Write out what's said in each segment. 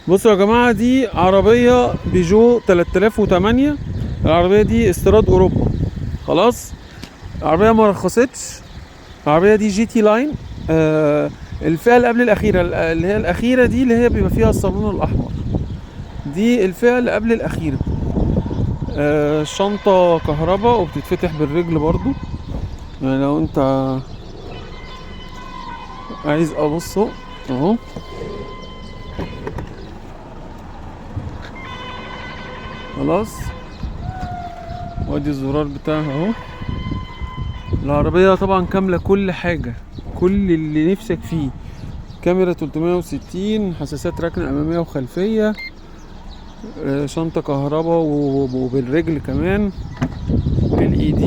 بصوا يا جماعة، دي عربية بيجو 3008. العربية دي استيراد اوروبا. خلاص، العربية ما رخصتش. العربية دي جي تي لاين. الفئة اللي قبل الأخيرة، اللي هي الأخيرة دي اللي هي بيبقى فيها الصالون الأحمر. دي الفئة اللي قبل الأخيرة. الشنطة كهرباء وبتتفتح بالرجل برضو. يعني لو انت عايز ابصه اهو. خلاص، وادي الزرار بتاعها اهو. العربية طبعا كاملة كل حاجة، كل اللي نفسك فيه. كاميرا 360، حساسات ركن امامية وخلفية، شنطة كهرباء وبالرجل كمان. LED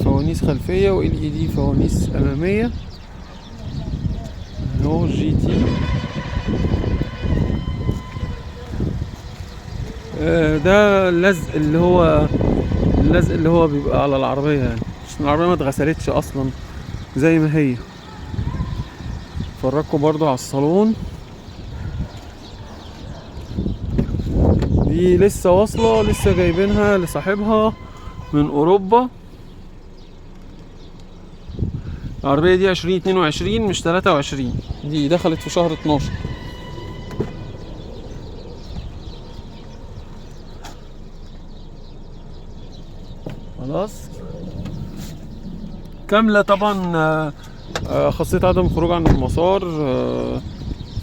فوانيس خلفية و LED فوانيس امامية. اهو جي تي. ده اللزق اللي هو بيبقى على العربية، يعني عشان العربية ما اتغسلتش اصلا زي ما هي. فرجكم برضو على الصالون. دي لسه واصلة، لسه جايبينها لصاحبها من اوروبا. العربية دي 2022 مش 23. دي دخلت في شهر 12. خلاص، كاملة طبعا. خاصية عدم الخروج عن المسار.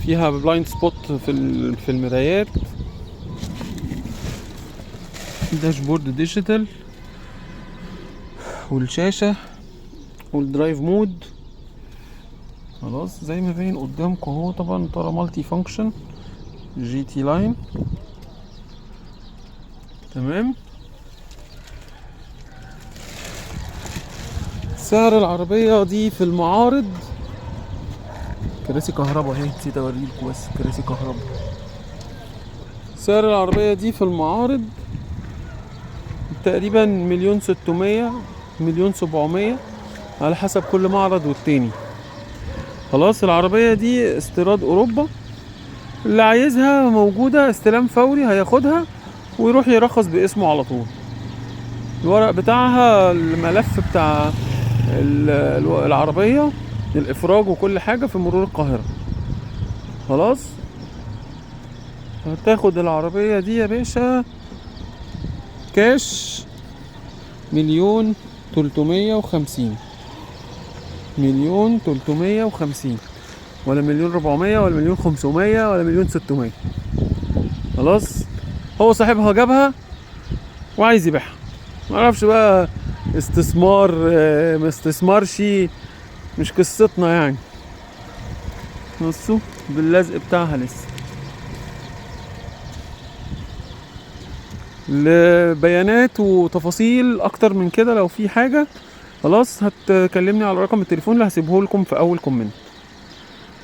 فيها بلايند سبوت في المرايات. داشبورد ديجيتال، والشاشة، والدرايف مود. خلاص، زي ما باين قدامكم اهو. طبعا طارة مالتي فانكشن جي تي لاين. تمام. سعر العربية دي في المعارض، كراسي كهرباء اهي، نسيت اوريلكوا بس كراسي كهرباء. سعر العربية دي في المعارض تقريبا 1,600,000 1,700,000 على حسب كل معرض والتاني. خلاص، العربية دي استيراد اوروبا. اللي عايزها موجودة، استلام فوري، هياخدها ويروح يرخص باسمه على طول. الورق بتاعها، الملف بتاع العربية، الافراج وكل حاجة في مرور القاهرة. خلاص، هتاخد العربية دي يا باشا كاش 1,350,000. 1,350,000، ولا 1,400,000، ولا 1,500,000، ولا 1,600,000. خلاص، هو صاحبها جابها وعايز يبيعها. معرفش بقى، استثمار ما استثمارش، مش قصتنا يعني. بصوا باللزق بتاعها لسه. لبيانات وتفاصيل اكتر من كده لو في حاجة، خلاص هتكلمني على رقم التليفون اللي هسيبه لكم في اول كومنت.